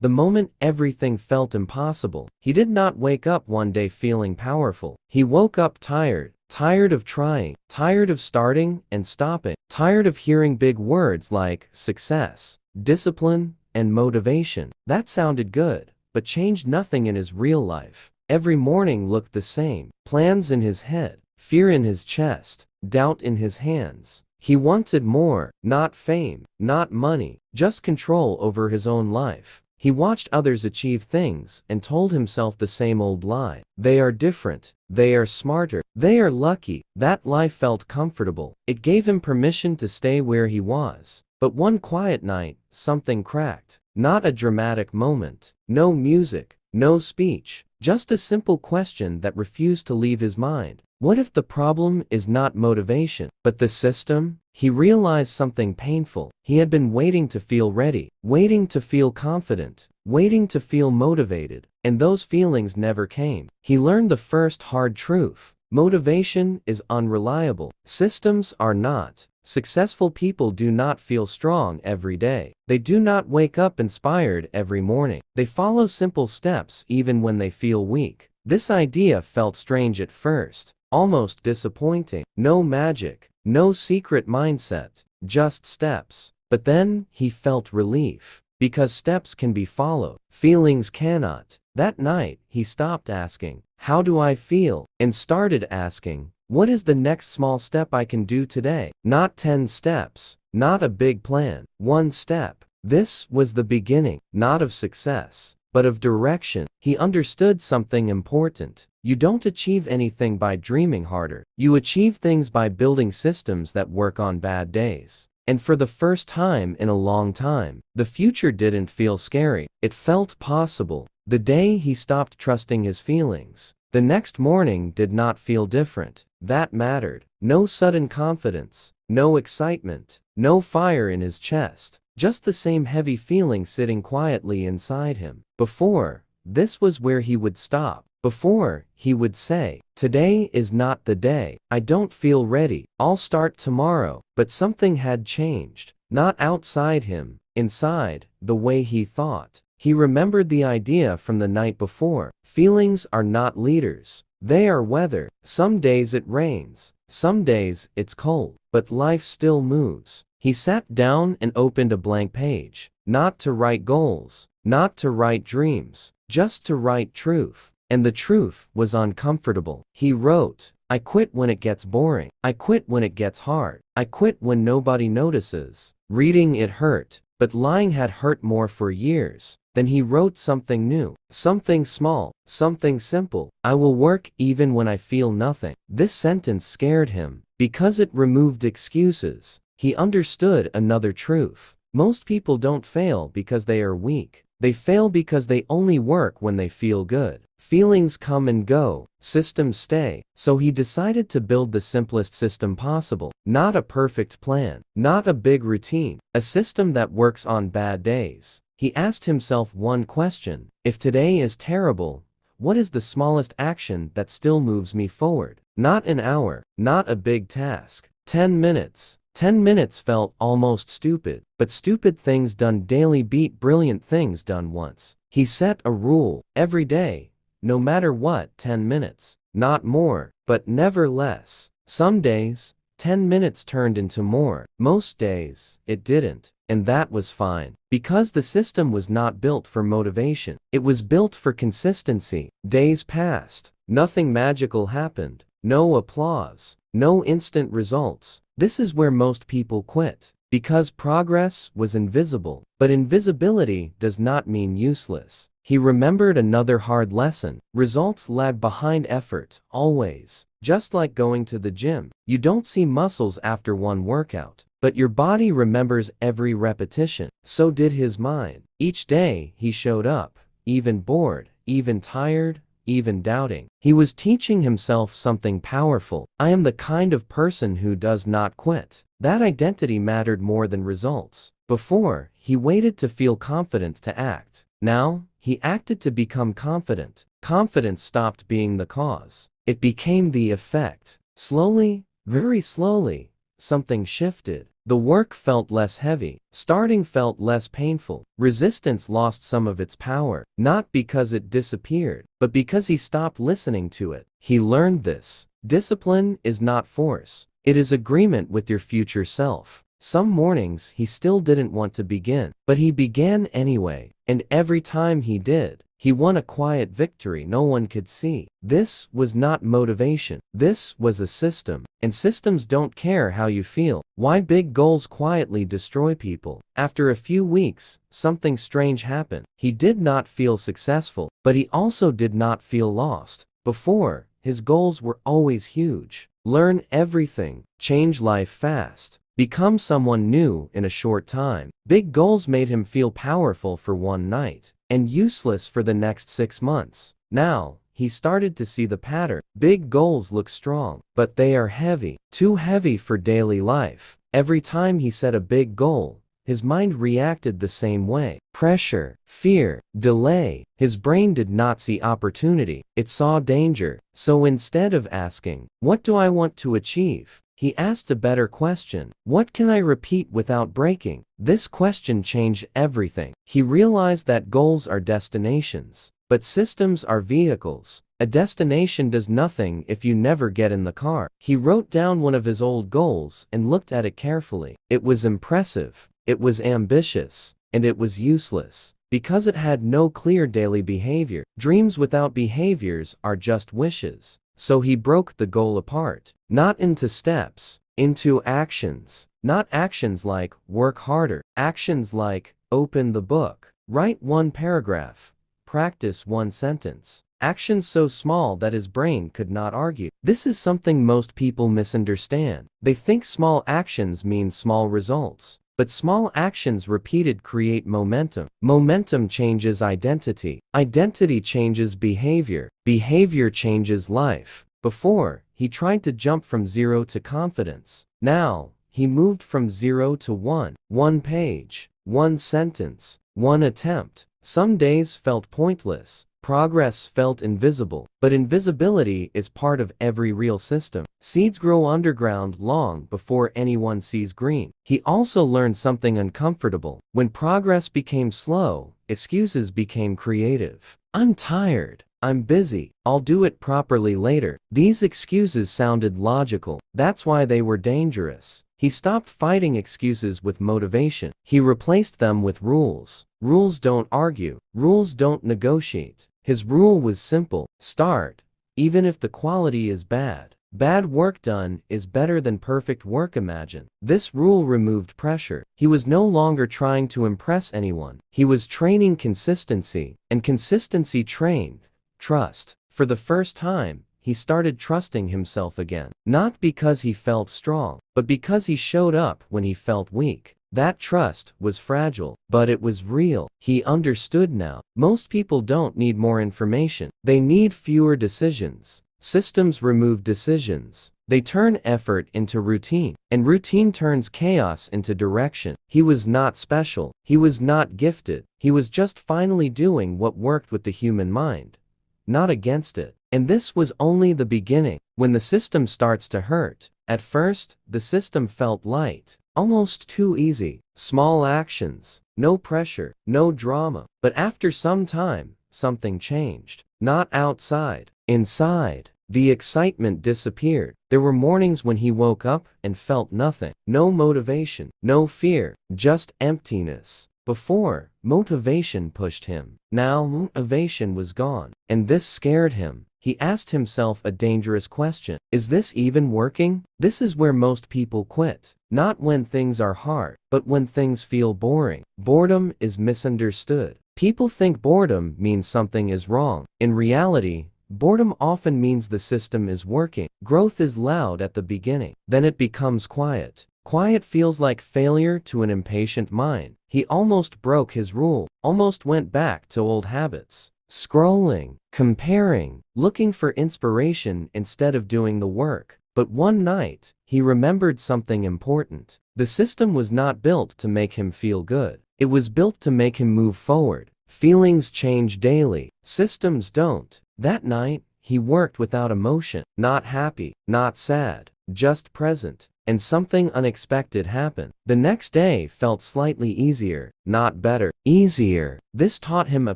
The moment everything felt impossible. He did not wake up one day feeling powerful. He woke up tired. Tired of trying, tired of starting and stopping, tired of hearing big words like success, discipline, and motivation. That sounded good, but changed nothing in his real life. Every morning looked the same. Plans in his head, fear in his chest, doubt in his hands. He wanted more, not fame, not money, just control over his own life. He watched others achieve things and told himself the same old lie. They are different. They are smarter. They are lucky. That lie felt comfortable. It gave him permission to stay where he was. But one quiet night, something cracked. Not a dramatic moment. No music. No speech. Just a simple question that refused to leave his mind. What if the problem is not motivation, but the system? He realized something painful. He had been waiting to feel ready, waiting to feel confident, waiting to feel motivated, and those feelings never came. He learned the first hard truth. Motivation is unreliable. Systems are not. Successful people do not feel strong every day. They do not wake up inspired every morning. They follow simple steps even when they feel weak. This idea felt strange at first, almost disappointing. No magic, no secret mindset, just steps. But then he felt relief. Because steps can be followed, feelings cannot. That night, he stopped asking, "How do I feel?" and started asking, "What is the next small step I can do today?" Not 10 steps, not a big plan, one step. This was the beginning, not of success, but of direction. He understood something important. You don't achieve anything by dreaming harder. You achieve things by building systems that work on bad days. And for the first time in a long time, the future didn't feel scary. It felt possible. The day he stopped trusting his feelings, the next morning did not feel different. That mattered. No sudden confidence, no excitement, no fire in his chest, just the same heavy feeling sitting quietly inside him. Before, this was where he would stop. Before, he would say, "Today is not the day. I don't feel ready. I'll start tomorrow." But something had changed. Not outside him, inside, the way he thought. He remembered the idea from the night before. Feelings are not leaders. They are weather. Some days it rains. Some days it's cold. But life still moves. He sat down and opened a blank page. Not to write goals. Not to write dreams. Just to write truth. And the truth was uncomfortable. He wrote, "I quit when it gets boring. I quit when it gets hard. I quit when nobody notices." Reading it hurt, but lying had hurt more for years. Then he wrote something new, something small, something simple. "I will work even when I feel nothing." This sentence scared him, because it removed excuses. He understood another truth. Most people don't fail because they are weak. They fail because they only work when they feel good. Feelings come and go, systems stay. So he decided to build the simplest system possible. Not a perfect plan, not a big routine, a system that works on bad days. He asked himself one question: if today is terrible, what is the smallest action that still moves me forward? Not an hour, not a big task. 10 minutes. 10 minutes felt almost stupid, but stupid things done daily beat brilliant things done once. He set a rule: every day, no matter what, 10 minutes. Not more, but never less. Some days, 10 minutes turned into more. Most days, it didn't. And that was fine. Because the system was not built for motivation. It was built for consistency. Days passed. Nothing magical happened. No applause. No instant results. This is where most people quit. Because progress was invisible. But invisibility does not mean useless. He remembered another hard lesson. Results lag behind effort, always. Just like going to the gym. You don't see muscles after one workout. But your body remembers every repetition. So did his mind. Each day, he showed up. Even bored, even tired, even doubting. He was teaching himself something powerful. I am the kind of person who does not quit. That identity mattered more than results. Before, he waited to feel confident to act. Now, he acted to become confident. Confidence stopped being the cause. It became the effect. Slowly, very slowly, something shifted. The work felt less heavy. Starting felt less painful. Resistance lost some of its power, not because it disappeared, but because he stopped listening to it. He learned this. Discipline is not force. It is agreement with your future self. Some mornings he still didn't want to begin, but he began anyway, and every time he did, he won a quiet victory no one could see. This was not motivation. This was a system. And systems don't care how you feel. Why big goals quietly destroy people. After a few weeks, something strange happened. He did not feel successful, but he also did not feel lost. Before, his goals were always huge. Learn everything. Change life fast. Become someone new in a short time. Big goals made him feel powerful for one night, and useless for the next 6 months. Now, he started to see the pattern. Big goals look strong, but they are heavy. Too heavy for daily life. Every time he set a big goal, his mind reacted the same way. Pressure, fear, delay. His brain did not see opportunity. It saw danger. So instead of asking, "What do I want to achieve?" he asked a better question. What can I repeat without breaking? This question changed everything. He realized that goals are destinations, but systems are vehicles. A destination does nothing if you never get in the car. He wrote down one of his old goals and looked at it carefully. It was impressive, it was ambitious, and it was useless, because it had no clear daily behavior. Dreams without behaviors are just wishes. So he broke the goal apart, not into steps, into actions. Not actions like work harder, actions like open the book, write one paragraph, practice one sentence. Actions so small that his brain could not argue. This is something most people misunderstand. They think small actions mean small results. But small actions repeated create momentum. Momentum changes identity. Identity changes behavior. Behavior changes life. Before, he tried to jump from 0 to confidence. Now, he moved from 0 to 1. One page, one sentence, one attempt. Some days felt pointless. Progress felt invisible. But invisibility is part of every real system. Seeds grow underground long before anyone sees green. He also learned something uncomfortable. When progress became slow, excuses became creative. I'm tired. I'm busy. I'll do it properly later. These excuses sounded logical. That's why they were dangerous. He stopped fighting excuses with motivation. He replaced them with rules. Rules don't argue. Rules don't negotiate. His rule was simple. Start, even if the quality is bad. Bad work done is better than perfect work imagined. This rule removed pressure. He was no longer trying to impress anyone. He was training consistency, and consistency trained trust. For the first time, he started trusting himself again. Not because he felt strong, but because he showed up when he felt weak. That trust was fragile, but it was real. He understood now. Most people don't need more information. They need fewer decisions. Systems remove decisions. They turn effort into routine, and routine turns chaos into direction. He was not special. He was not gifted. He was just finally doing what worked with the human mind, not against it. And this was only the beginning. When the system starts to hurt, at first, the system felt light, almost too easy. Small actions, no pressure, no drama. But after some time, something changed. Not outside, inside. The excitement disappeared. There were mornings when he woke up and felt nothing. No motivation, no fear, just emptiness. Before, motivation pushed him. Now motivation was gone, and this scared him. He asked himself a dangerous question. Is this even working? This is where most people quit. Not when things are hard, but when things feel boring. Boredom is misunderstood. People think boredom means something is wrong. In reality, boredom often means the system is working. Growth is loud at the beginning. Then it becomes quiet. Quiet feels like failure to an impatient mind. He almost broke his rule, almost went back to old habits. Scrolling, comparing, looking for inspiration instead of doing the work. But one night, he remembered something important. The system was not built to make him feel good. It was built to make him move forward. Feelings change daily. Systems don't. That night, he worked without emotion. Not happy, not sad, just present. and something unexpected happened. The next day felt slightly easier, not better, easier. This taught him a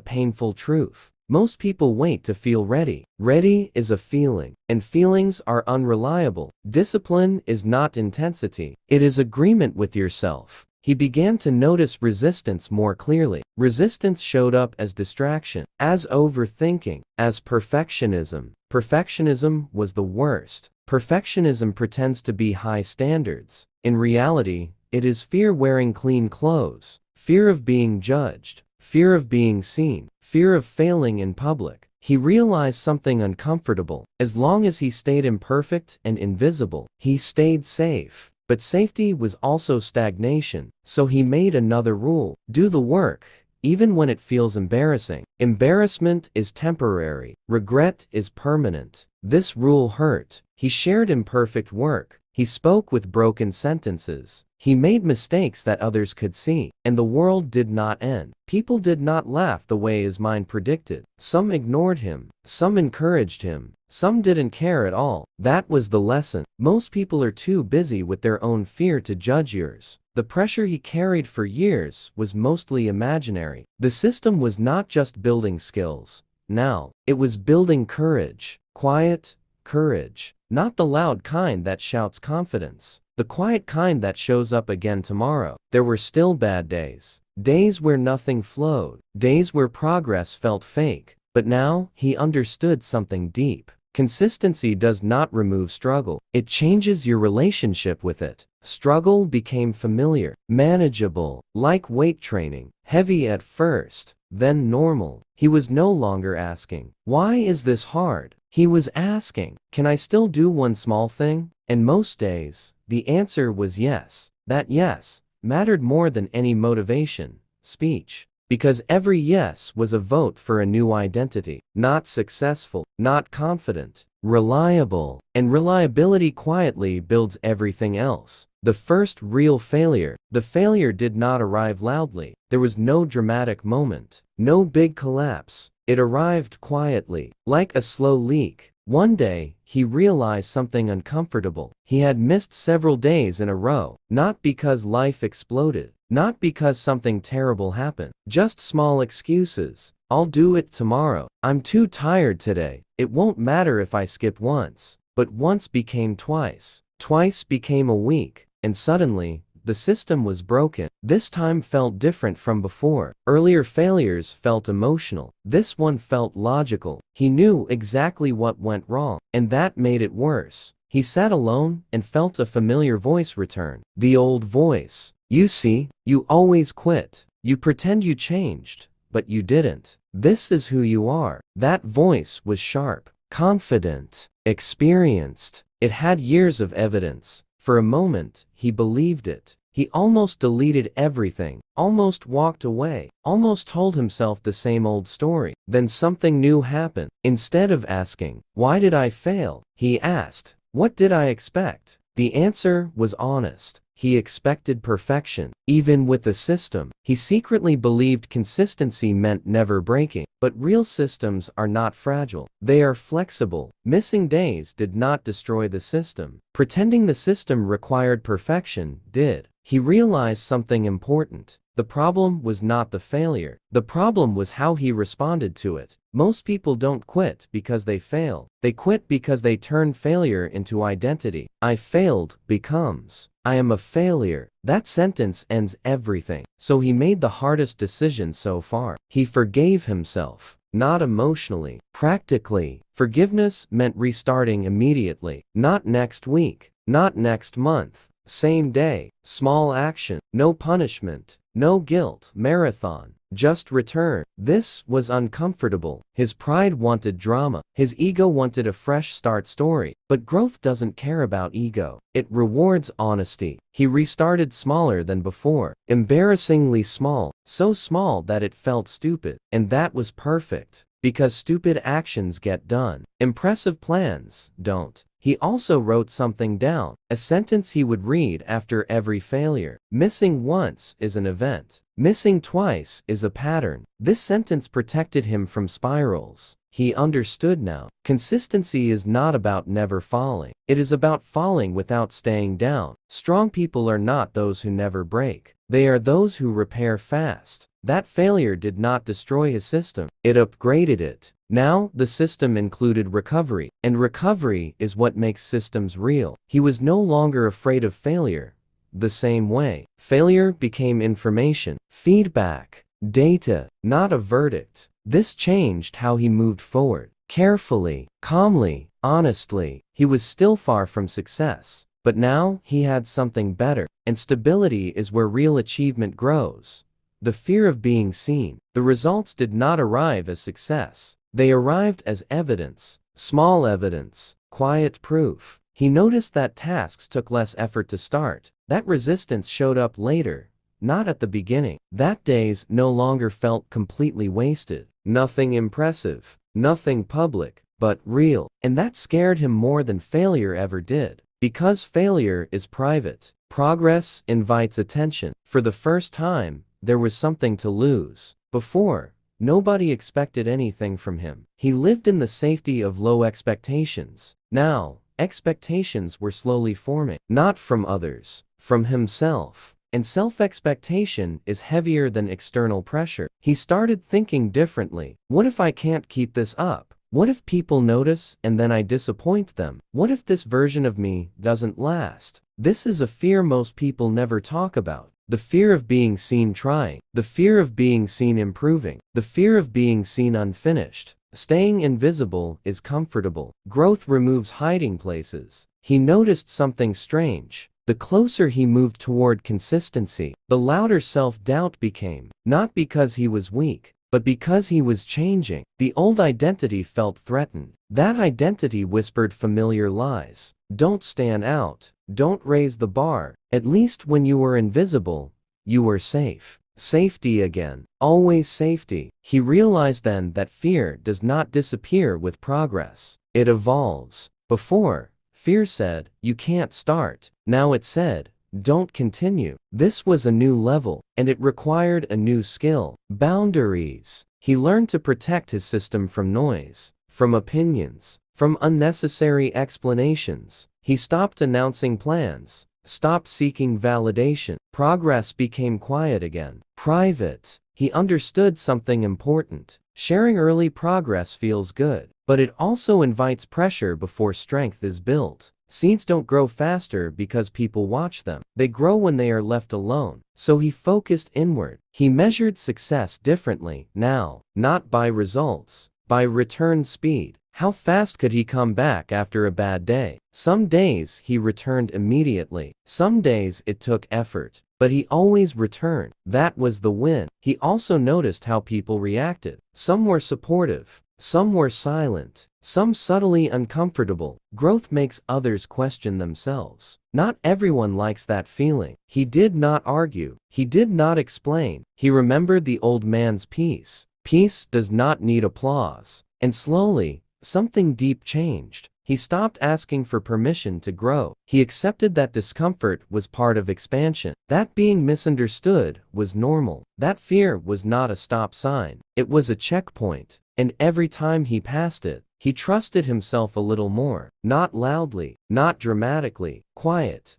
painful truth. Most people wait to feel ready. Ready is a feeling, and feelings are unreliable. Discipline is not intensity. It is agreement with yourself. He began to notice resistance more clearly. Resistance showed up as distraction, as overthinking, as perfectionism. Perfectionism was the worst. Perfectionism pretends to be high standards. In reality, it is fear wearing clean clothes, fear of being judged, fear of being seen, fear of failing in public. He realized something uncomfortable. As long as he stayed imperfect and invisible, he stayed safe. But safety was also stagnation, so he made another rule. Do the work, even when it feels embarrassing. Embarrassment is temporary. Regret is permanent. This rule hurt. He shared imperfect work. He spoke with broken sentences. He made mistakes that others could see, and the world did not end. People did not laugh the way his mind predicted. Some ignored him. Some encouraged him. Some didn't care at all. That was the lesson. Most people are too busy with their own fear to judge yours. The pressure he carried for years was mostly imaginary. The system was not just building skills. Now, it was building courage. Quiet courage. Not the loud kind that shouts confidence. The quiet kind that shows up again tomorrow. There were still bad days. Days where nothing flowed. Days where progress felt fake. But now, he understood something deep. Consistency does not remove struggle. It changes your relationship with it. Struggle became familiar, manageable, like weight training, heavy at first, then normal. He was no longer asking, "Why is this hard?" He was asking, "Can I still do one small thing?" And most days, the answer was yes. That yes mattered more than any motivation speech. Because every yes was a vote for a new identity. Not successful, not confident, reliable. And reliability quietly builds everything else. The first real failure. The failure did not arrive loudly. There was no dramatic moment, no big collapse. It arrived quietly, like a slow leak. One day, he realized something uncomfortable. He had missed several days in a row, not because life exploded, not because something terrible happened, just small excuses. "I'll do it tomorrow. I'm too tired today. It won't matter if I skip once." But once became twice. Twice became a week. And suddenly, the system was broken. This time felt different from before. Earlier failures felt emotional. This one felt logical. He knew exactly what went wrong, and that made it worse. He sat alone and felt a familiar voice return. The old voice. "You see, you always quit. You pretend you changed, but you didn't. This is who you are." That voice was sharp, confident, experienced. It had years of evidence. For a moment, he believed it. He almost deleted everything, almost walked away, almost told himself the same old story. Then something new happened. Instead of asking, "Why did I fail?" he asked, "What did I expect?" The answer was honest. He expected perfection, even with the system. He secretly believed consistency meant never breaking. But real systems are not fragile. They are flexible. Missing days did not destroy the system. Pretending the system required perfection did. He realized something important. The problem was not the failure. The problem was how he responded to it. Most people don't quit because they fail. They quit because they turn failure into identity. "I failed" becomes, "I am a failure." That sentence ends everything. So he made the hardest decision so far. He forgave himself. Not emotionally, practically. Forgiveness meant restarting immediately. Not next week. Not next month. Same day. Small action. No punishment. No guilt. Marathon. Just return. This was uncomfortable. His pride wanted drama. His ego wanted a fresh start story. But growth doesn't care about ego. It rewards honesty. He restarted smaller than before. Embarrassingly small. So small that it felt stupid. And that was perfect. Because stupid actions get done. Impressive plans don't. He also wrote something down, a sentence he would read after every failure. Missing once is an event. Missing twice is a pattern. This sentence protected him from spirals. He understood now. Consistency is not about never falling. It is about falling without staying down. Strong people are not those who never break. They are those who repair fast. That failure did not destroy his system. It upgraded it. Now, the system included recovery, and recovery is what makes systems real. He was no longer afraid of failure. The same way, failure became information, feedback, data, not a verdict. This changed how he moved forward. Carefully, calmly, honestly. He was still far from success, but now he had something better, and stability is where real achievement grows. The fear of being seen. The results did not arrive as success. They arrived as evidence, small evidence, quiet proof. He noticed that tasks took less effort to start. That resistance showed up later, not at the beginning. That days no longer felt completely wasted. Nothing impressive, nothing public, but real. And that scared him more than failure ever did. Because failure is private. Progress invites attention. For the first time, there was something to lose. Before, nobody expected anything from him. He lived in the safety of low expectations. Now, expectations were slowly forming. Not from others, from himself. And self-expectation is heavier than external pressure. He started thinking differently. What if I can't keep this up? What if people notice and then I disappoint them? What if this version of me doesn't last? This is a fear most people never talk about. The fear of being seen trying. The fear of being seen improving. The fear of being seen unfinished. Staying invisible is comfortable. Growth removes hiding places. He noticed something strange. The closer he moved toward consistency, the louder self-doubt became. Not because he was weak, but because he was changing. The old identity felt threatened. That identity whispered familiar lies. Don't stand out. Don't raise the bar. At least when you were invisible, you were safe. Safety again. Always safety. He realized then that fear does not disappear with progress. It evolves. Before, fear said, you can't start. Now it said, don't continue. This was a new level, and it required a new skill. Boundaries. He learned to protect his system from noise, from opinions, from unnecessary explanations. He stopped announcing plans, stopped seeking validation. Progress became quiet again. Private. He understood something important. Sharing early progress feels good, but it also invites pressure before strength is built. Seeds don't grow faster because people watch them. They grow when they are left alone. So he focused inward. He measured success differently now, not by results, by return speed. How fast could he come back after a bad day? Some days he returned immediately. Some days it took effort. But he always returned. That was the win. He also noticed how people reacted. Some were supportive. Some were silent. Some subtly uncomfortable. Growth makes others question themselves. Not everyone likes that feeling. He did not argue. He did not explain. He remembered the old man's peace. Peace does not need applause. And slowly, something deep changed. He stopped asking for permission to grow. He accepted that discomfort was part of expansion. That being misunderstood was normal. That fear was not a stop sign. It was a checkpoint. And every time he passed it, he trusted himself a little more. Not loudly, not dramatically, quiet.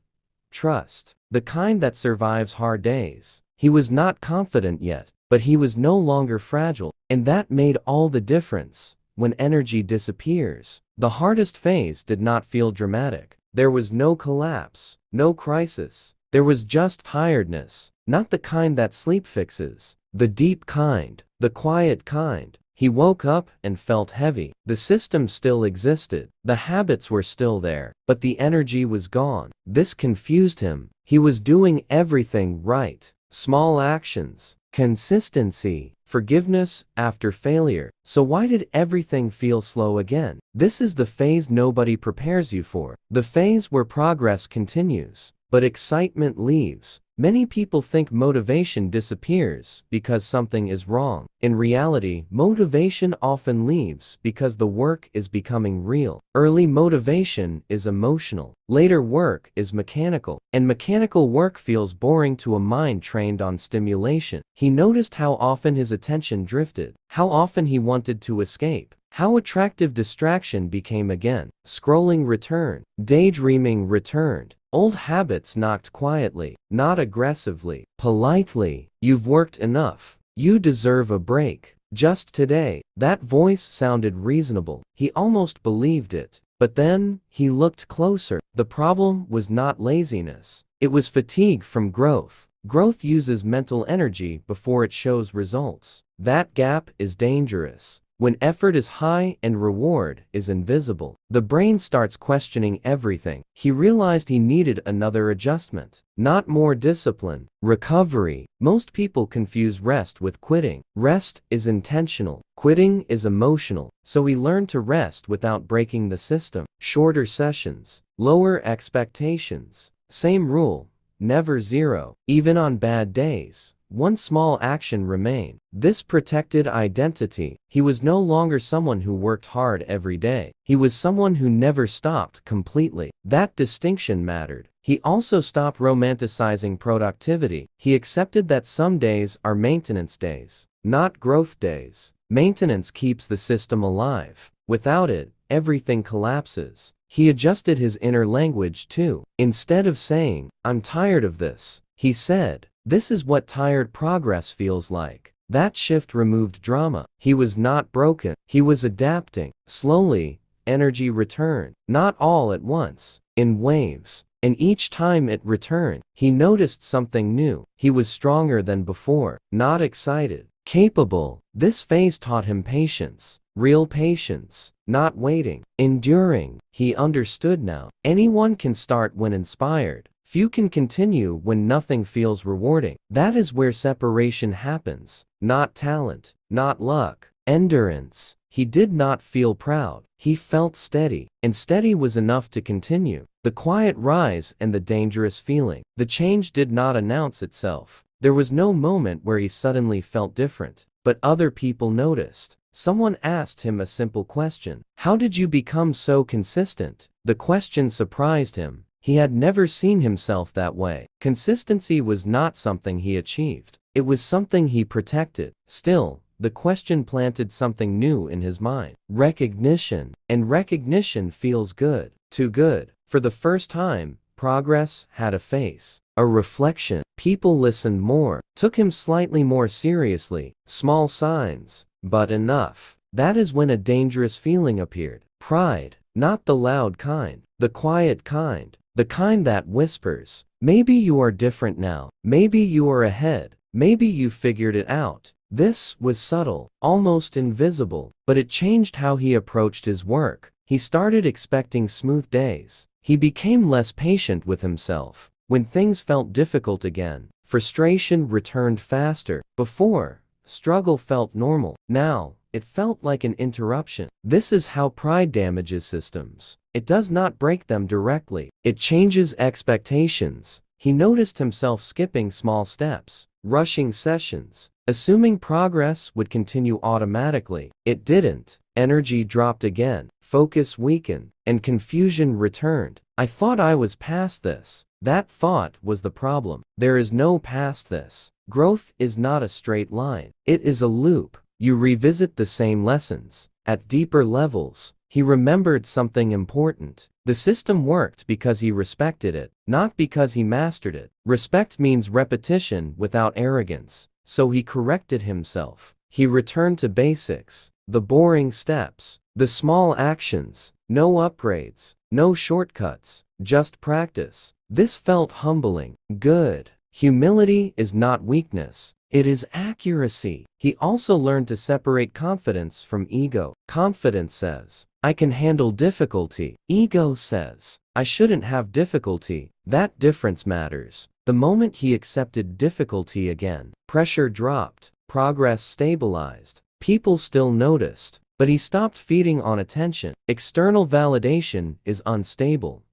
Trust. The kind that survives hard days. He was not confident yet, but he was no longer fragile. And that made all the difference. When energy disappears, the hardest phase did not feel dramatic. There was no collapse, no crisis. There was just tiredness, not the kind that sleep fixes, the deep kind, the quiet kind. He woke up and felt heavy. The system still existed. The habits were still there, but the energy was gone. This confused him. He was doing everything right. Small actions, consistency, forgiveness after failure. So why did everything feel slow again? This is the phase nobody prepares you for. The phase where progress continues, but excitement leaves. Many people think motivation disappears because something is wrong. In reality, motivation often leaves because the work is becoming real. Early motivation is emotional. Later work is mechanical. And mechanical work feels boring to a mind trained on stimulation. He noticed how often his attention drifted, how often he wanted to escape, how attractive distraction became again. Scrolling returned. Daydreaming returned. Old habits knocked quietly, not aggressively, politely. You've worked enough. You deserve a break. Just today. That voice sounded reasonable. He almost believed it. But then, he looked closer. The problem was not laziness. It was fatigue from growth. Growth uses mental energy before it shows results. That gap is dangerous. When effort is high and reward is invisible, the brain starts questioning everything. He realized he needed another adjustment, not more discipline. Recovery. Most people confuse rest with quitting. Rest is intentional. Quitting is emotional. So he learned to rest without breaking the system. Shorter sessions. Lower expectations. Same rule. Never zero. Even on bad days, one small action remained. This protected identity. He was no longer someone who worked hard every day. He was someone who never stopped completely. That distinction mattered. He also stopped romanticizing productivity. He accepted that some days are maintenance days, not growth days. Maintenance keeps the system alive. Without it, everything collapses. He adjusted his inner language too. Instead of saying, "I'm tired of this," he said, "This is what tired progress feels like." That shift removed drama. He was not broken. He was adapting. Slowly, energy returned. Not all at once, in waves. And each time it returned, he noticed something new. He was stronger than before, not excited, capable. This phase taught him patience. Real patience, not waiting, enduring. He understood now. Anyone can start when inspired. Few can continue when nothing feels rewarding. That is where separation happens. Not talent, not luck, endurance. He did not feel proud. He felt steady, and steady was enough to continue. The quiet rise and the dangerous feeling. The change did not announce itself. There was no moment where he suddenly felt different, but other people noticed. Someone asked him a simple question. How did you become so consistent? The question surprised him. He had never seen himself that way. Consistency was not something he achieved. It was something he protected. Still, the question planted something new in his mind. Recognition. And recognition feels good. Too good. For the first time, progress had a face. A reflection. People listened more, took him slightly more seriously. Small signs. But enough. That is when a dangerous feeling appeared. Pride. Not the loud kind. The quiet kind. The kind that whispers, "Maybe you are different now. Maybe you are ahead. Maybe you figured it out." This was subtle, almost invisible, but it changed how he approached his work. He started expecting smooth days. He became less patient with himself. When things felt difficult again, frustration returned faster. Before, struggle felt normal. Now, it felt like an interruption. This is how pride damages systems. It does not break them directly. It changes expectations. He noticed himself skipping small steps, rushing sessions, assuming progress would continue automatically. It didn't. Energy dropped again, focus weakened, and confusion returned. I thought I was past this. That thought was the problem. There is no past this. Growth is not a straight line. It is a loop. You revisit the same lessons. At deeper levels, he remembered something important. The system worked because he respected it, not because he mastered it. Respect means repetition without arrogance. So he corrected himself. He returned to basics, the boring steps, the small actions, no upgrades, no shortcuts, just practice. This felt humbling. Good. Humility is not weakness. It is accuracy. He also learned to separate confidence from ego. Confidence says, "I can handle difficulty." Ego says, "I shouldn't have difficulty." That difference matters. The moment he accepted difficulty again, pressure dropped, progress stabilized. People still noticed, but he stopped feeding on attention. External validation is unstable.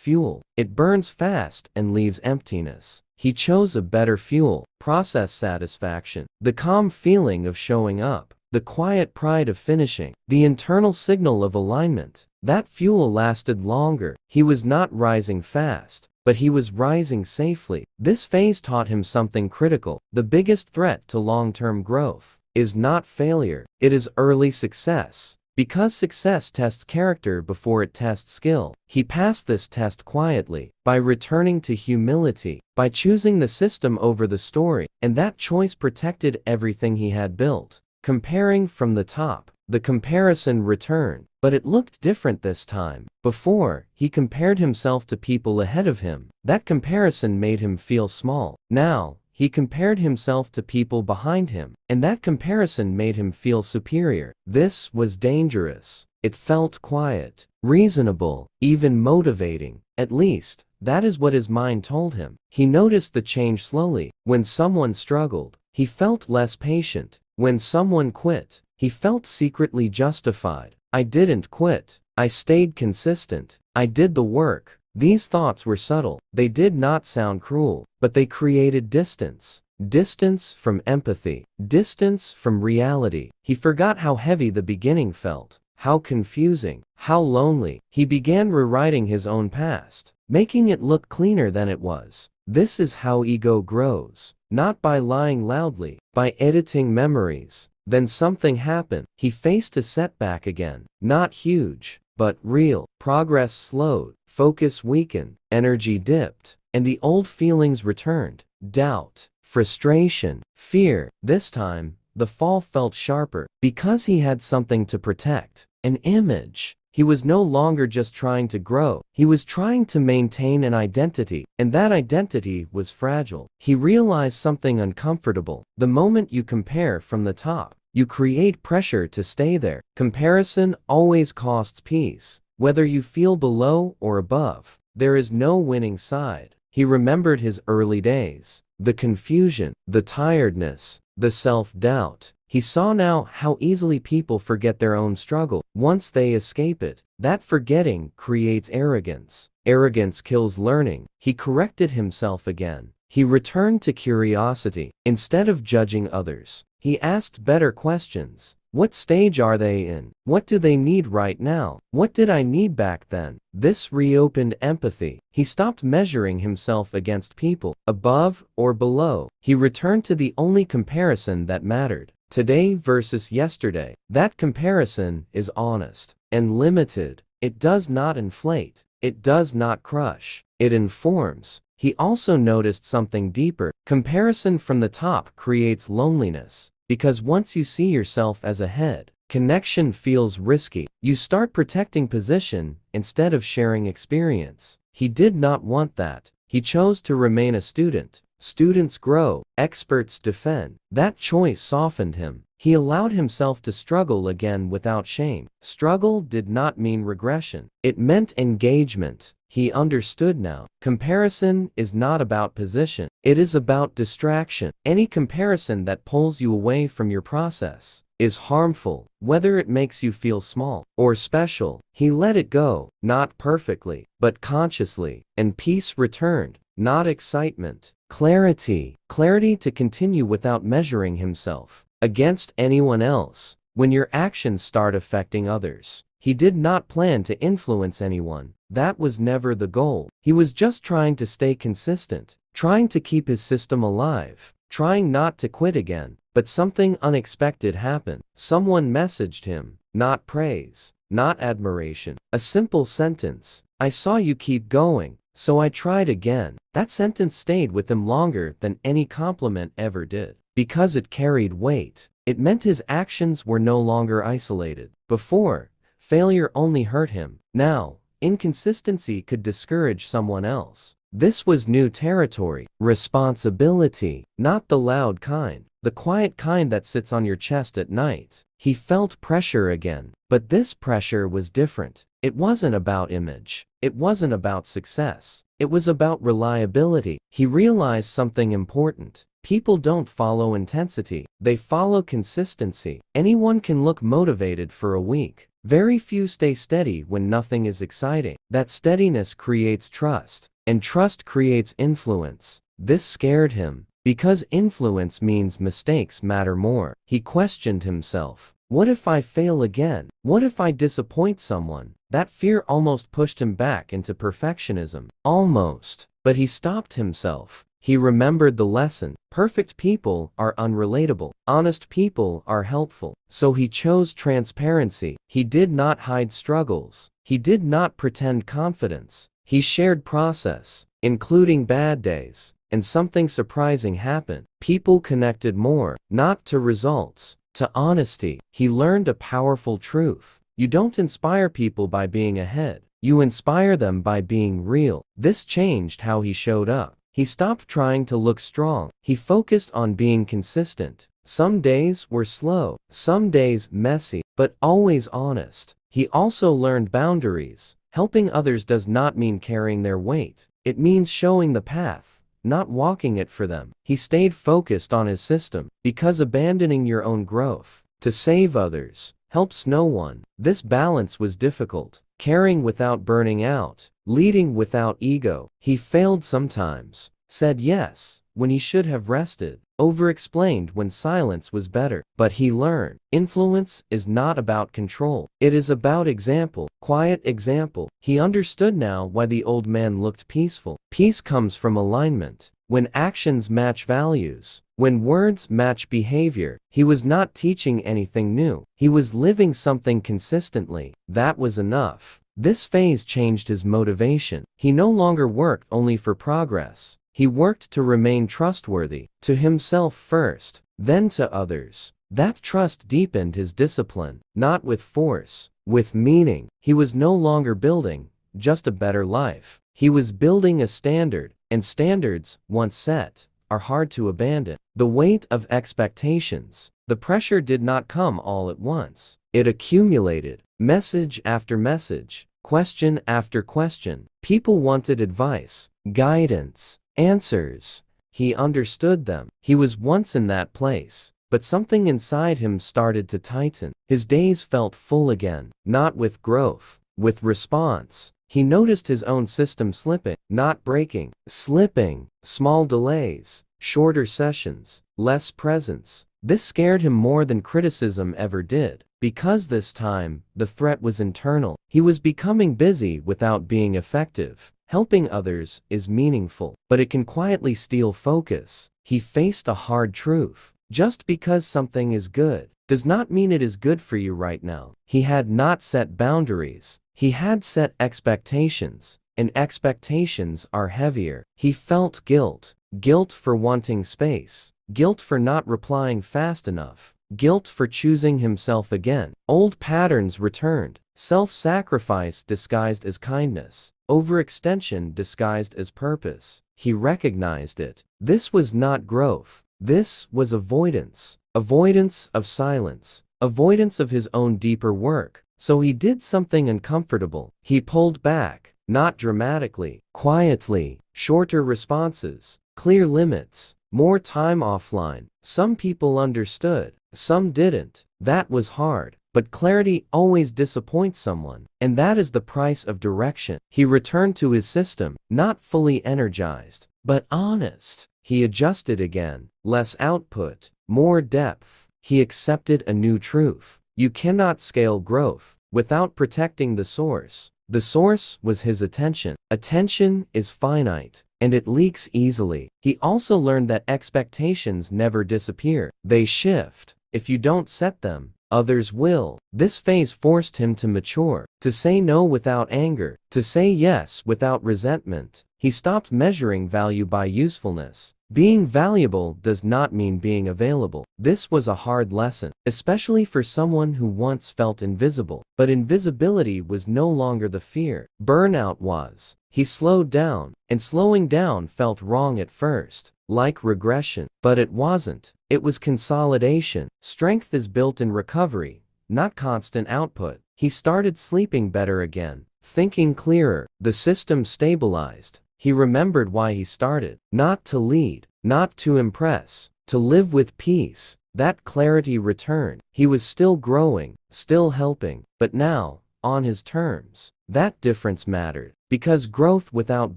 fuel. It burns fast and leaves emptiness. He chose a better fuel, process satisfaction, the calm feeling of showing up, the quiet pride of finishing, the internal signal of alignment. That fuel lasted longer. He was not rising fast, but he was rising safely. This phase taught him something critical. The biggest threat to long-term growth is not failure, it is early success. Because success tests character before it tests skill. He passed this test quietly, by returning to humility, by choosing the system over the story, and that choice protected everything he had built. Comparing from the top, the comparison returned, but it looked different this time. Before, he compared himself to people ahead of him. That comparison made him feel small. Now, he compared himself to people behind him, and that comparison made him feel superior. This was dangerous. It felt quiet, reasonable, even motivating. At least, that is what his mind told him. He noticed the change slowly. When someone struggled, he felt less patient. When someone quit, he felt secretly justified. I didn't quit. I stayed consistent. I did the work. These thoughts were subtle. They did not sound cruel, but they created distance. Distance from empathy. Distance from reality. He forgot how heavy the beginning felt, how confusing, how lonely. He began rewriting his own past, making it look cleaner than it was. This is how ego grows. Not by lying loudly, by editing memories. Then something happened. He faced a setback again. Not huge, but real. Progress slowed, focus weakened, energy dipped, and the old feelings returned. Doubt, frustration, fear. This time, the fall felt sharper, because he had something to protect. An image. He was no longer just trying to grow, he was trying to maintain an identity, and that identity was fragile. He realized something uncomfortable. The moment you compare from the top, you create pressure to stay there. Comparison always costs peace. Whether you feel below or above, there is no winning side. He remembered his early days, the confusion, the tiredness, the self-doubt. He saw now how easily people forget their own struggle. Once they escape it, that forgetting creates arrogance. Arrogance kills learning. He corrected himself again. He returned to curiosity. Instead of judging others, he asked better questions. What stage are they in? What do they need right now? What did I need back then? This reopened empathy. He stopped measuring himself against people, above or below. He returned to the only comparison that mattered. Today versus yesterday. That comparison is honest and limited. It does not inflate. It does not crush. It informs. He also noticed something deeper. Comparison from the top creates loneliness, because once you see yourself as ahead, connection feels risky. You start protecting position instead of sharing experience. He did not want that. He chose to remain a student. Students grow, experts defend. That choice softened him. He allowed himself to struggle again without shame. Struggle did not mean regression. It meant engagement. He understood now. Comparison is not about position. It is about distraction. Any comparison that pulls you away from your process is harmful, whether it makes you feel small or special. He let it go, not perfectly, but consciously, and peace returned, not excitement. Clarity. Clarity to continue without measuring himself against anyone else. When your actions start affecting others. He did not plan to influence anyone. That was never the goal. He was just trying to stay consistent, trying to keep his system alive, trying not to quit again. But something unexpected happened. Someone messaged him. Not praise, not admiration. A simple sentence. I saw you keep going, so I tried again. That sentence stayed with him longer than any compliment ever did, because it carried weight. It meant his actions were no longer isolated. Before, failure only hurt him. Now, inconsistency could discourage someone else. This was new territory. Responsibility, not the loud kind, the quiet kind that sits on your chest at night. He felt pressure again, but this pressure was different. It wasn't about image. It wasn't about success. It was about reliability. He realized something important. People don't follow intensity. They follow consistency. Anyone can look motivated for a week, Very few stay steady when nothing is exciting. That steadiness creates trust, and trust creates influence. This scared him, because influence means mistakes matter more. He questioned himself. What if I fail again? What if I disappoint someone? That fear almost pushed him back into perfectionism. Almost. But he stopped himself. He remembered the lesson. Perfect people are unrelatable. Honest people are helpful. So he chose transparency. He did not hide struggles. He did not pretend confidence. He shared process, including bad days. And something surprising happened. People connected more, not to results, to honesty. He learned a powerful truth. You don't inspire people by being ahead. You inspire them by being real. This changed how he showed up. He stopped trying to look strong. He focused on being consistent. Some days were slow, some days messy, but always honest. He also learned boundaries. Helping others does not mean carrying their weight. It means showing the path, not walking it for them. He stayed focused on his system, because abandoning your own growth to save others helps no one. This balance was difficult. Caring without burning out, leading without ego. He failed sometimes, said yes when he should have rested, over-explained when silence was better. But he learned. Influence is not about control. It is about example, quiet example. He understood now why the old man looked peaceful. Peace comes from alignment. When actions match values, when words match behavior. He was not teaching anything new. He was living something consistently. That was enough. This phase changed his motivation. He no longer worked only for progress. He worked to remain trustworthy, to himself first, then to others. That trust deepened his discipline, not with force, with meaning. He was no longer building just a better life. He was building a standard, and standards, once set, are hard to abandon. The weight of expectations. The pressure did not come all at once. It accumulated, message after message, question after question. People wanted advice, guidance, answers. He understood them. He was once in that place, but something inside him started to tighten. His days felt full again, not with growth, with response. He noticed his own system slipping, not breaking, slipping. Small delays, shorter sessions, less presence. This scared him more than criticism ever did, because this time, the threat was internal. He was becoming busy without being effective. Helping others is meaningful, but it can quietly steal focus. He faced a hard truth. Just because something is good does not mean it is good for you right now. He had not set boundaries. He had set expectations, and expectations are heavier. He felt guilt. Guilt for wanting space. Guilt for not replying fast enough. Guilt for choosing himself again. Old patterns returned. Self-sacrifice disguised as kindness. Overextension disguised as purpose. He recognized it. This was not growth. This was avoidance. Avoidance of silence. Avoidance of his own deeper work. So he did something uncomfortable. He pulled back, not dramatically, quietly. Shorter responses, clear limits, more time offline. Some people understood, some didn't. That was hard. But clarity always disappoints someone, and that is the price of direction. He returned to his system, not fully energized, but honest. He adjusted again, less output, more depth. He accepted a new truth. You cannot scale growth without protecting the source. The source was his attention. Attention is finite, and it leaks easily. He also learned that expectations never disappear. They shift. If you don't set them, others will. This phase forced him to mature, to say no without anger, to say yes without resentment. He stopped measuring value by usefulness. Being valuable does not mean being available. This was a hard lesson, especially for someone who once felt invisible. But invisibility was no longer the fear. Burnout was. He slowed down, and slowing down felt wrong at first, like regression. But it wasn't. It was consolidation. Strength is built in recovery, not constant output. He started sleeping better again, thinking clearer. The system stabilized. He remembered why he started. Not to lead, not to impress, to live with peace. That clarity returned. He was still growing, still helping, but now, on his terms. That difference mattered, because growth without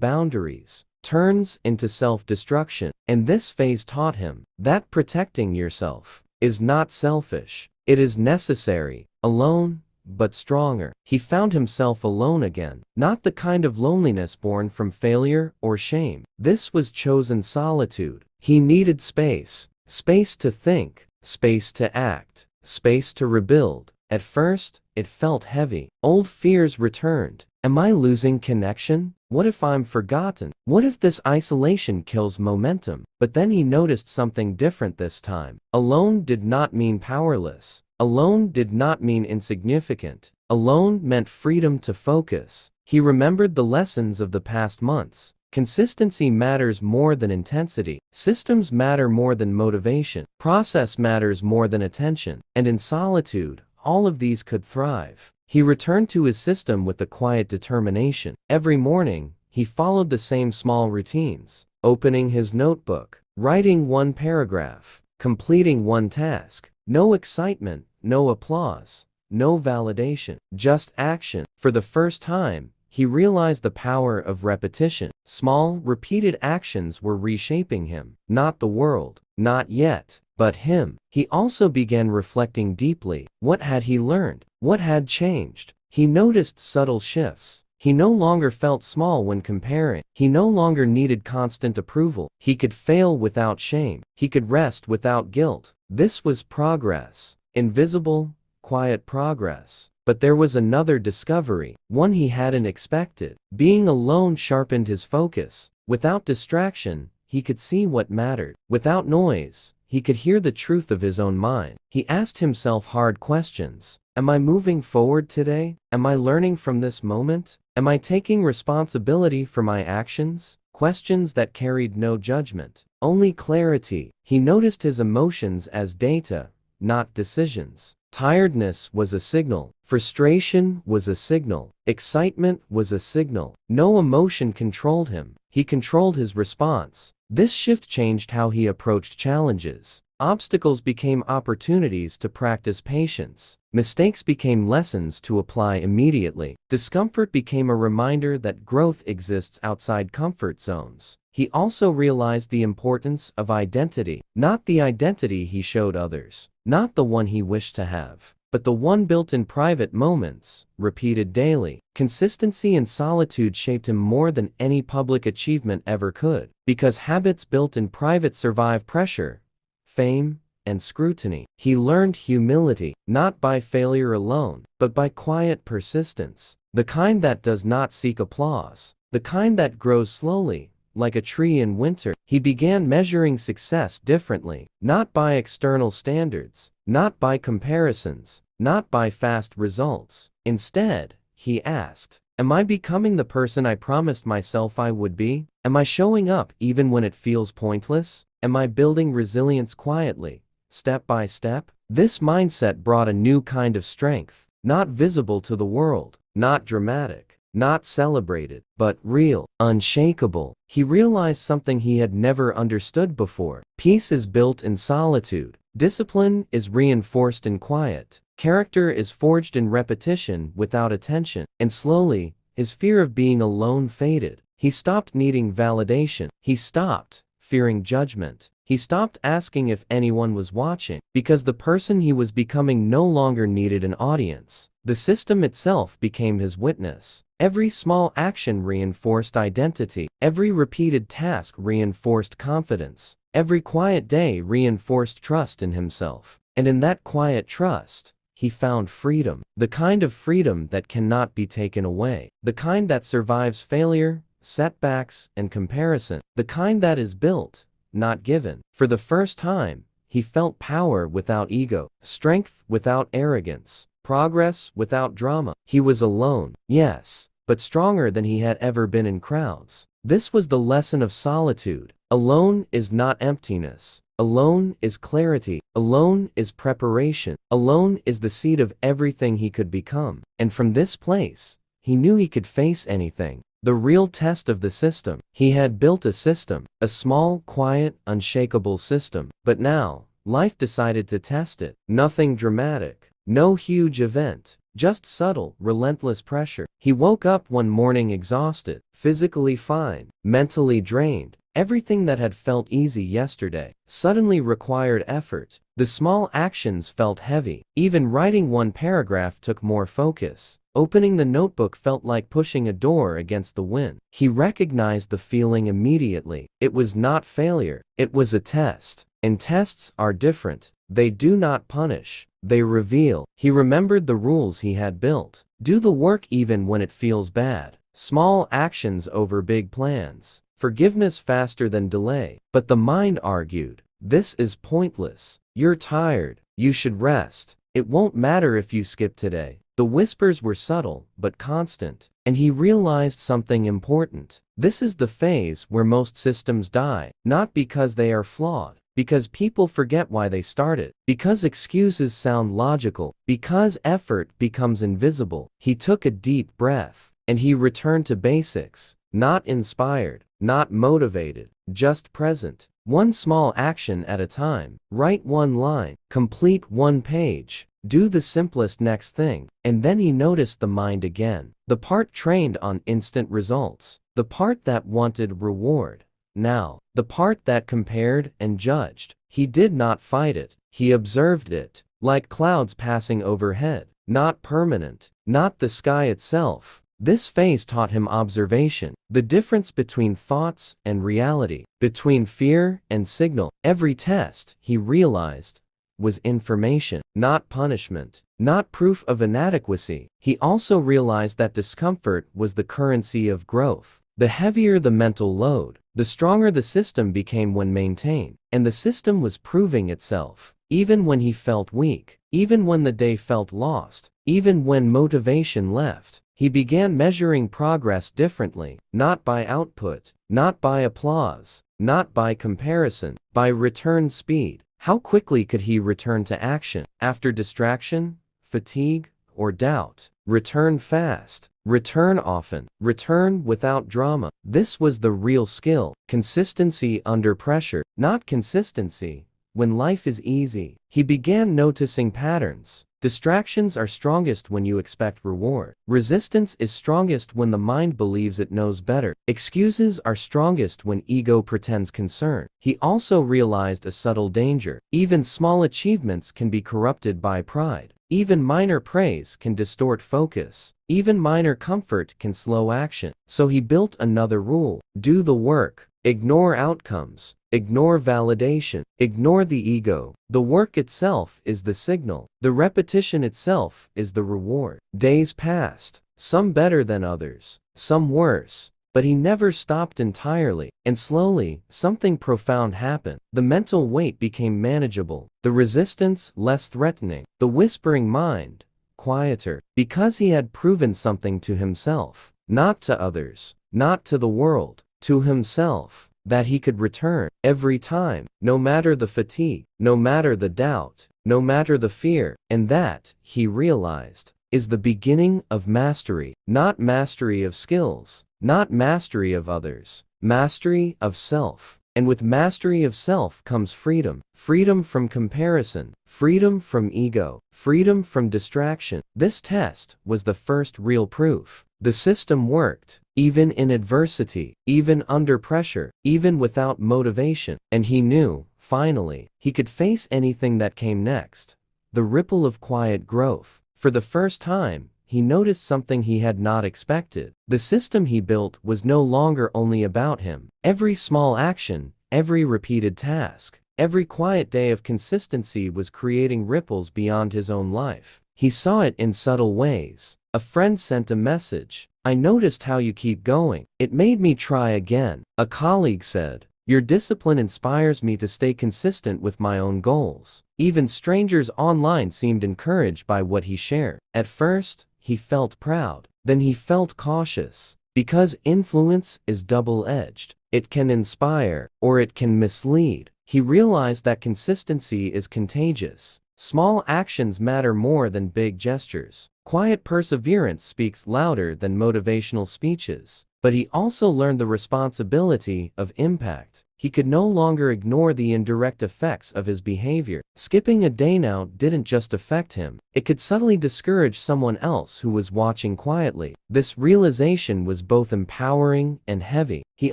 boundaries turns into self-destruction. And this phase taught him that protecting yourself is not selfish. It is necessary. Alone, but stronger. He found himself alone again, not the kind of loneliness born from failure or shame. This was chosen solitude. He needed space. Space to think, space to act, space to rebuild. At first, it felt heavy. Old fears returned. Am I losing connection? What if I'm forgotten? What if this isolation kills momentum? But then he noticed something different this time. Alone did not mean powerless. Alone did not mean insignificant. Alone meant freedom to focus. He remembered the lessons of the past months. Consistency matters more than intensity. Systems matter more than motivation. Process matters more than attention. And in solitude, all of these could thrive. He returned to his system with a quiet determination. Every morning, he followed the same small routines. Opening his notebook, writing one paragraph, completing one task. No excitement, no applause, no validation, just action. For the first time, he realized the power of repetition. Small, repeated actions were reshaping him. Not the world, not yet, but him. He also began reflecting deeply. What had he learned? What had changed? He noticed subtle shifts. He no longer felt small when comparing. He no longer needed constant approval. He could fail without shame. He could rest without guilt. This was progress. Invisible, quiet progress. But there was another discovery, one he hadn't expected. Being alone sharpened his focus. Without distraction, he could see what mattered. Without noise, he could hear the truth of his own mind. He asked himself hard questions. Am I moving forward today? Am I learning from this moment? Am I taking responsibility for my actions? Questions that carried no judgment, only clarity. He noticed his emotions as data, not decisions. Tiredness was a signal. Frustration was a signal. Excitement was a signal. No emotion controlled him. He controlled his response. This shift changed how he approached challenges. Obstacles became opportunities to practice patience. Mistakes became lessons to apply immediately. Discomfort became a reminder that growth exists outside comfort zones. He also realized the importance of identity. Not the identity he showed others. Not the one he wished to have, but the one built in private moments, repeated daily. Consistency in solitude shaped him more than any public achievement ever could. Because habits built in private survive pressure, fame, and scrutiny. He learned humility, not by failure alone, but by quiet persistence. The kind that does not seek applause. The kind that grows slowly, like a tree in winter. He began measuring success differently, not by external standards, not by comparisons, not by fast results. Instead, he asked, am I becoming the person I promised myself I would be? Am I showing up even when it feels pointless? Am I building resilience quietly, step by step? This mindset brought a new kind of strength, not visible to the world, not dramatic, not celebrated, but real, unshakable. He realized something he had never understood before. Peace is built in solitude. Discipline is reinforced in quiet. Character is forged in repetition without attention. And slowly, his fear of being alone faded. He stopped needing validation. He stopped fearing judgment. He stopped asking if anyone was watching, because the person he was becoming no longer needed an audience. The system itself became his witness. Every small action reinforced identity. Every repeated task reinforced confidence. Every quiet day reinforced trust in himself. And in that quiet trust, he found freedom. The kind of freedom that cannot be taken away. The kind that survives failure, setbacks, and comparison. The kind that is built, not given. For the first time, he felt power without ego, strength without arrogance, progress without drama. He was alone, yes, but stronger than he had ever been in crowds. This was the lesson of solitude. Alone is not emptiness. Alone is clarity. Alone is preparation. Alone is the seed of everything he could become. And from this place, he knew he could face anything. The real test of the system. He had built a system, a small, quiet, unshakable system. But now, life decided to test it. Nothing dramatic. No huge event. Just subtle, relentless pressure. He woke up one morning exhausted, physically fine, mentally drained. Everything that had felt easy yesterday suddenly required effort. The small actions felt heavy. Even writing one paragraph took more focus. Opening the notebook felt like pushing a door against the wind. He recognized the feeling immediately. It was not failure. It was a test. And tests are different. They do not punish. They reveal. He remembered the rules he had built. Do the work even when it feels bad. Small actions over big plans. Forgiveness faster than delay. But the mind argued, this is pointless. You're tired. You should rest. It won't matter if you skip today. The whispers were subtle but constant, and he realized something important. This is the phase where most systems die, not because they are flawed, because people forget why they started, because excuses sound logical, because effort becomes invisible. He took a deep breath, and he returned to basics, not inspired, not motivated, just present. One small action at a time. Write one line, complete one page, do the simplest next thing. And then he noticed the mind again. The part trained on instant results. The part that wanted reward now. The part that compared and judged. He did not fight it. He observed it. Like clouds passing overhead. Not permanent. Not the sky itself. This phase taught him observation, the difference between thoughts and reality, between fear and signal. Every test, he realized, was information, not punishment, not proof of inadequacy. He also realized that discomfort was the currency of growth. The heavier the mental load, the stronger the system became when maintained. And the system was proving itself, even when he felt weak, even when the day felt lost, even when motivation left. He began measuring progress differently, not by output, not by applause, not by comparison, by return speed. How quickly could he return to action? After distraction, fatigue, or doubt? Return fast. Return often. Return without drama. This was the real skill. Consistency under pressure, not consistency when life is easy. He began noticing patterns. Distractions are strongest when you expect reward. Resistance is strongest when the mind believes it knows better. Excuses are strongest when ego pretends concern. He also realized a subtle danger. Even small achievements can be corrupted by pride. Even minor praise can distort focus. Even minor comfort can slow action. So he built another rule. Do the work. Ignore outcomes. Ignore validation. Ignore the ego. The work itself is the signal. The repetition itself is the reward. Days passed, some better than others, some worse. But he never stopped entirely. And slowly, something profound happened. The mental weight became manageable. The resistance less threatening. The whispering mind quieter. Because he had proven something to himself. Not to others. Not to the world. To himself. That he could return every time, no matter the fatigue, no matter the doubt, no matter the fear. And that, he realized, is the beginning of mastery. Not mastery of skills, not mastery of others, mastery of self. And with mastery of self comes freedom. Freedom from comparison, freedom from ego, freedom from distraction. This test was the first real proof. The system worked, even in adversity, even under pressure, even without motivation. And he knew, finally, he could face anything that came next. The ripple of quiet growth. For the first time, he noticed something he had not expected. The system he built was no longer only about him. Every small action, every repeated task, every quiet day of consistency was creating ripples beyond his own life. He saw it in subtle ways. A friend sent a message. I noticed how you keep going. It made me try again. A colleague said, your discipline inspires me to stay consistent with my own goals. Even strangers online seemed encouraged by what he shared. At first, he felt proud. Then he felt cautious. Because influence is double-edged. It can inspire, or it can mislead. He realized that consistency is contagious. Small actions matter more than big gestures. Quiet perseverance speaks louder than motivational speeches. But he also learned the responsibility of impact. He could no longer ignore the indirect effects of his behavior. Skipping a day now didn't just affect him, it could subtly discourage someone else who was watching quietly. This realization was both empowering and heavy. He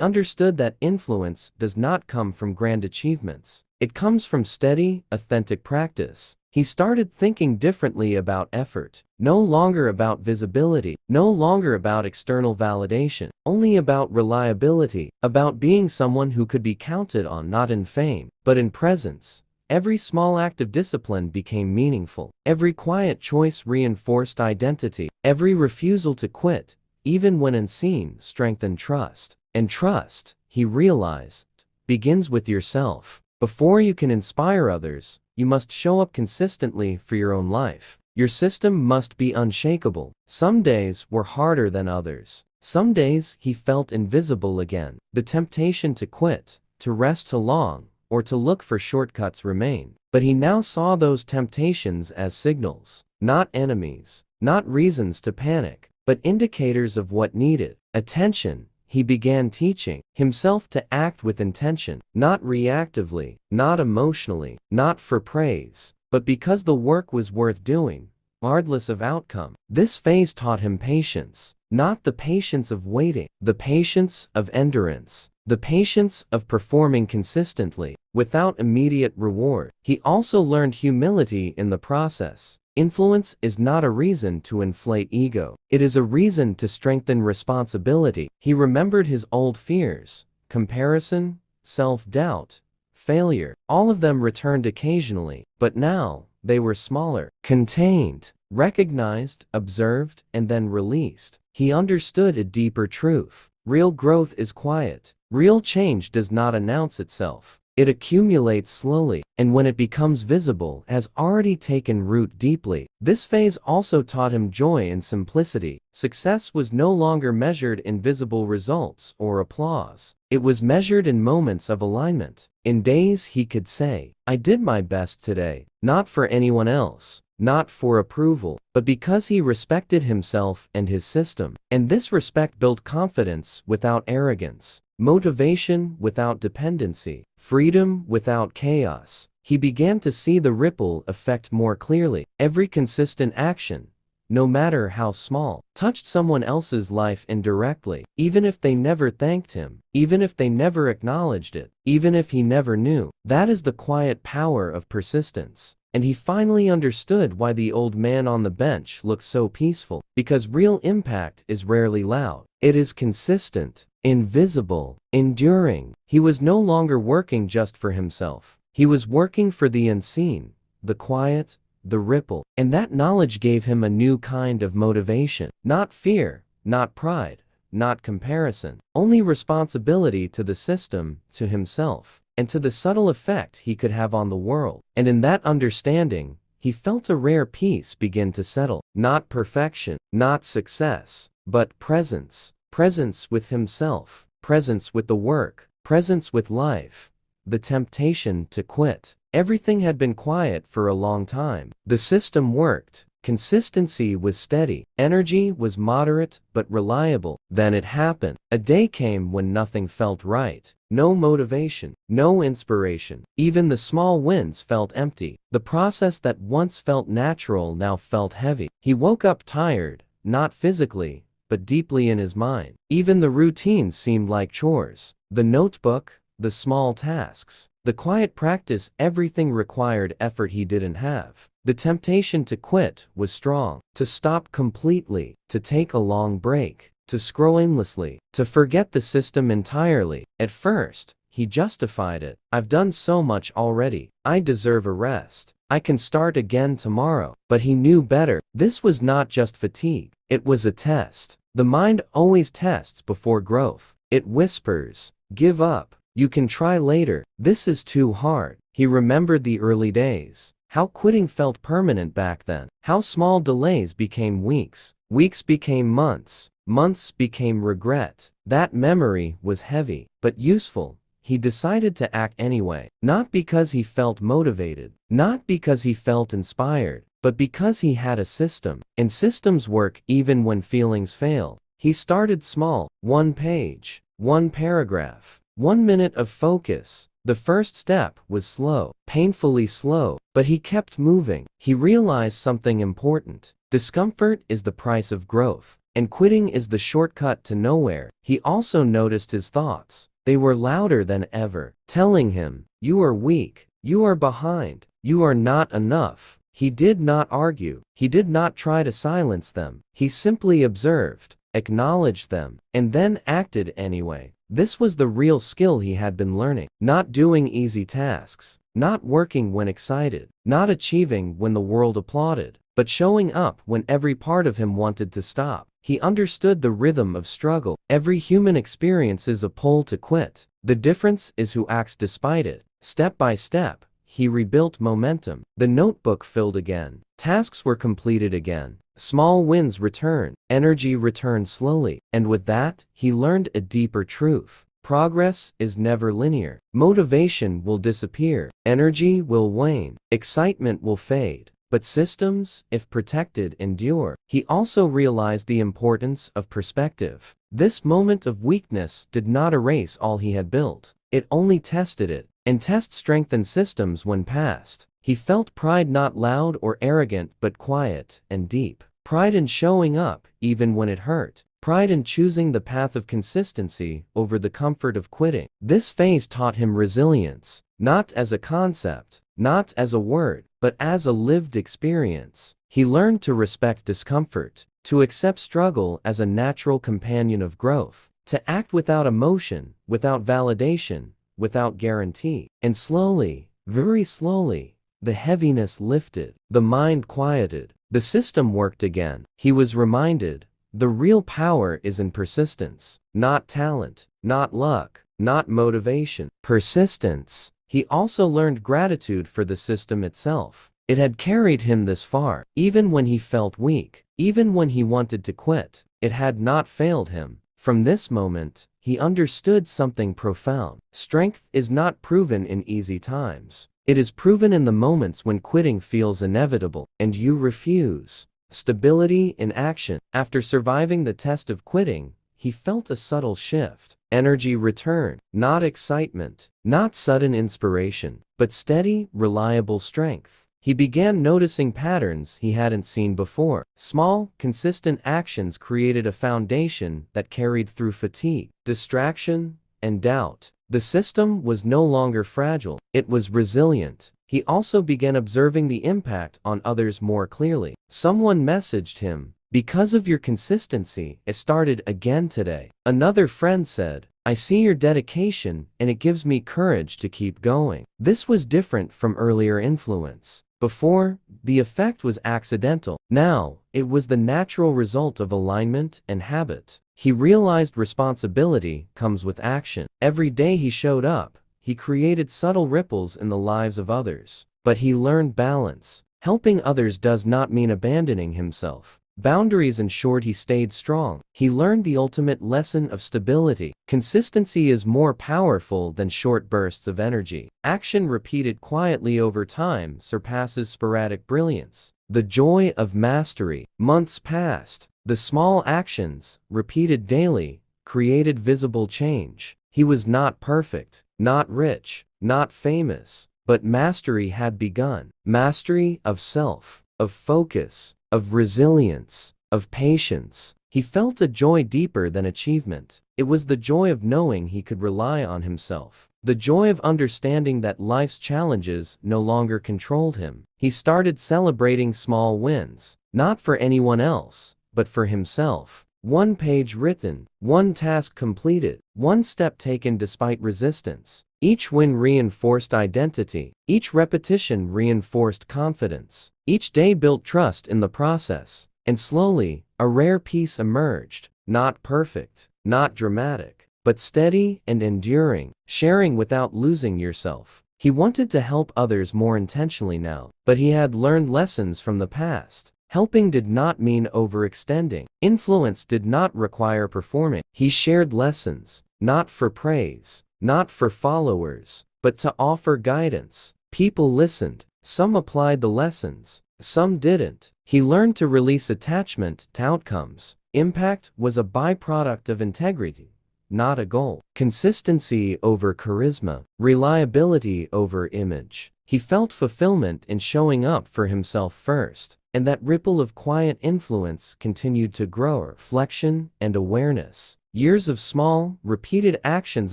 understood that influence does not come from grand achievements. It comes from steady, authentic practice. He started thinking differently about effort, no longer about visibility, no longer about external validation, only about reliability, about being someone who could be counted on not in fame, but in presence. Every small act of discipline became meaningful. Every quiet choice reinforced identity. Every refusal to quit, even when unseen, strengthened trust. And trust, he realized, begins with yourself. Before you can inspire others, you must show up consistently for your own life. Your system must be unshakable. Some days were harder than others. Some days he felt invisible again. The temptation to quit, to rest too long, or to look for shortcuts remained. But he now saw those temptations as signals, not enemies, not reasons to panic, but indicators of what needed attention. He began teaching himself to act with intention, not reactively, not emotionally, not for praise, but because the work was worth doing, regardless of outcome. This phase taught him patience, not the patience of waiting, the patience of endurance, the patience of performing consistently, without immediate reward. He also learned humility in the process. Influence is not a reason to inflate ego. It is a reason to strengthen responsibility. He remembered his old fears, comparison, self-doubt, failure. All of them returned occasionally, but now they were smaller, contained, recognized, observed, and then released. He understood a deeper truth. Real growth is quiet. Real change does not announce itself. It accumulates slowly, and when it becomes visible, has already taken root deeply. This phase also taught him joy and simplicity. Success was no longer measured in visible results or applause. It was measured in moments of alignment. In days he could say, "I did my best today," not for anyone else, not for approval, but because he respected himself and his system. And this respect built confidence without arrogance, motivation without dependency, freedom without chaos. He began to see the ripple effect more clearly. Every consistent action, no matter how small, touched someone else's life indirectly, even if they never thanked him, even if they never acknowledged it, even if he never knew. That is the quiet power of persistence. And he finally understood why the old man on the bench looked so peaceful, because real impact is rarely loud. It is consistent, invisible, enduring. He was no longer working just for himself. He was working for the unseen, the quiet, the ripple. And that knowledge gave him a new kind of motivation. Not fear, not pride, not comparison. Only responsibility to the system, to himself, and to the subtle effect he could have on the world. And in that understanding, he felt a rare peace begin to settle. Not perfection, not success, but presence. Presence with himself, presence with the work, presence with life. The temptation to quit. Everything had been quiet for a long time. The system worked. Consistency was steady. Energy was moderate but reliable. Then it happened. A day came when nothing felt right. No motivation, no inspiration. Even the small wins felt empty. The process that once felt natural now felt heavy. He woke up tired, not physically, but deeply in his mind. Even the routines seemed like chores. The notebook, the small tasks, the quiet practice, everything required effort he didn't have. The temptation to quit was strong. To stop completely, to take a long break, to scroll aimlessly, to forget the system entirely. At first, he justified it. "I've done so much already. I deserve a rest. I can start again tomorrow." But he knew better. This was not just fatigue. It was a test. The mind always tests before growth. It whispers, "Give up. You can try later. This is too hard." He remembered the early days. How quitting felt permanent back then. How small delays became weeks. Weeks became months. Months became regret. That memory was heavy, but useful. He decided to act anyway. Not because he felt motivated. Not because he felt inspired. But because he had a system. And systems work even when feelings fail. He started small. One page. One paragraph. 1 minute of focus. The first step was slow, painfully slow, but he kept moving. He realized something important. Discomfort is the price of growth, and quitting is the shortcut to nowhere. He also noticed his thoughts. They were louder than ever, telling him, "You are weak, you are behind, you are not enough." He did not argue. He did not try to silence them. He simply observed, acknowledged them, and then acted anyway. This was the real skill he had been learning. Not doing easy tasks, not working when excited, not achieving when the world applauded, but showing up when every part of him wanted to stop. He understood the rhythm of struggle. Every human experiences a pull to quit. The difference is who acts despite it. Step by step, he rebuilt momentum. The notebook filled again. Tasks were completed again. Small wins returned. Energy returned slowly. And with that, he learned a deeper truth. Progress is never linear. Motivation will disappear. Energy will wane. Excitement will fade. But systems, if protected, endure. He also realized the importance of perspective. This moment of weakness did not erase all he had built. It only tested it. And tests strengthen systems when passed. He felt pride, not loud or arrogant, but quiet and deep. Pride in showing up, even when it hurt. Pride in choosing the path of consistency over the comfort of quitting. This phase taught him resilience, not as a concept, not as a word, but as a lived experience. He learned to respect discomfort, to accept struggle as a natural companion of growth, to act without emotion, without validation, without guarantee. And slowly, very slowly, the heaviness lifted, the mind quieted, the system worked again. He was reminded, the real power is in persistence, not talent, not luck, not motivation. Persistence. He also learned gratitude for the system itself. It had carried him this far, even when he felt weak, even when he wanted to quit. It had not failed him. From this moment, he understood something profound. Strength is not proven in easy times. It is proven in the moments when quitting feels inevitable, and you refuse. Stability in action. After surviving the test of quitting, he felt a subtle shift. Energy returned, not excitement, not sudden inspiration, but steady, reliable strength. He began noticing patterns he hadn't seen before. Small, consistent actions created a foundation that carried through fatigue, distraction, and doubt. The system was no longer fragile, it was resilient. He also began observing the impact on others more clearly. Someone messaged him, "Because of your consistency, it started again today." Another friend said, "I see your dedication and it gives me courage to keep going." This was different from earlier influence. Before, the effect was accidental. Now, it was the natural result of alignment and habit. He realized responsibility comes with action. Every day he showed up, he created subtle ripples in the lives of others. But he learned balance. Helping others does not mean abandoning himself. Boundaries ensured he stayed strong. He learned the ultimate lesson of stability. Consistency is more powerful than short bursts of energy. Action repeated quietly over time surpasses sporadic brilliance. The joy of mastery. Months passed. The small actions, repeated daily, created visible change. He was not perfect, not rich, not famous, but mastery had begun. Mastery of self, of focus, of resilience, of patience. He felt a joy deeper than achievement. It was the joy of knowing he could rely on himself. The joy of understanding that life's challenges no longer controlled him. He started celebrating small wins, not for anyone else, but for himself. One page written, one task completed, one step taken despite resistance. Each win reinforced identity. Each repetition reinforced confidence. Each day built trust in the process. And slowly, a rare peace emerged. Not perfect, not dramatic, but steady and enduring. Sharing without losing yourself. He wanted to help others more intentionally now, but he had learned lessons from the past. Helping did not mean overextending. Influence did not require performing. He shared lessons, not for praise, not for followers, but to offer guidance. People listened. Some applied the lessons, some didn't. He learned to release attachment to outcomes. Impact was a byproduct of integrity, not a goal. Consistency over charisma. Reliability over image. He felt fulfillment in showing up for himself first, and that ripple of quiet influence continued to grow. Reflection and awareness. Years of small, repeated actions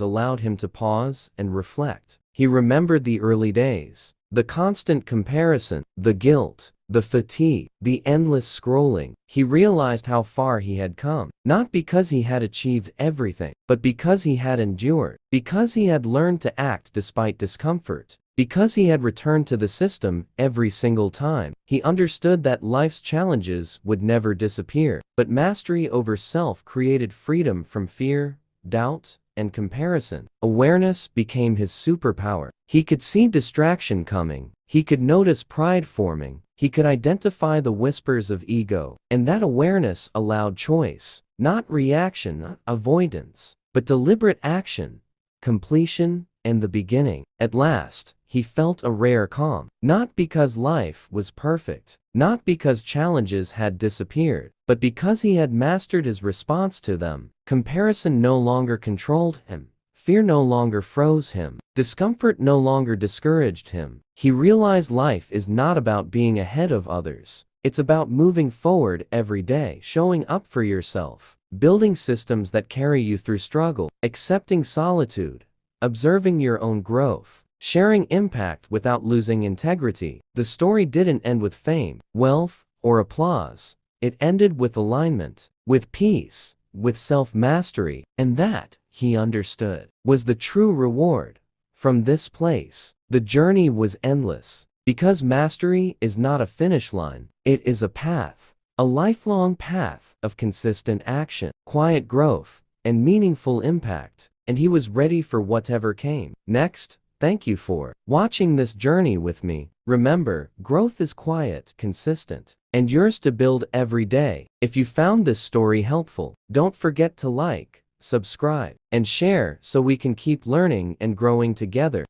allowed him to pause and reflect. He remembered the early days, the constant comparison, the guilt, the fatigue, the endless scrolling. He realized how far he had come, not because he had achieved everything, but because he had endured, because he had learned to act despite discomfort, because he had returned to the system every single time. He understood that life's challenges would never disappear, but mastery over self created freedom from fear, doubt, and comparison. Awareness became his superpower. He could see distraction coming, he could notice pride forming, he could identify the whispers of ego, and that awareness allowed choice, not reaction, not avoidance, but deliberate action, completion, and the beginning. At last, he felt a rare calm, not because life was perfect, not because challenges had disappeared, but because he had mastered his response to them. Comparison no longer controlled him. Fear no longer froze him. Discomfort no longer discouraged him. He realized life is not about being ahead of others. It's about moving forward every day, showing up for yourself, building systems that carry you through struggle, accepting solitude, observing your own growth, sharing impact without losing integrity. The story didn't end with fame, wealth, or applause. It ended with alignment, with peace, with self-mastery, and that, he understood, was the true reward. From this place, the journey was endless, because mastery is not a finish line, it is a path, a lifelong path of consistent action, quiet growth, and meaningful impact, and he was ready for whatever came next. Thank you for watching this journey with me. Remember, growth is quiet, consistent, and yours to build every day. If you found this story helpful, don't forget to like, subscribe, and share so we can keep learning and growing together.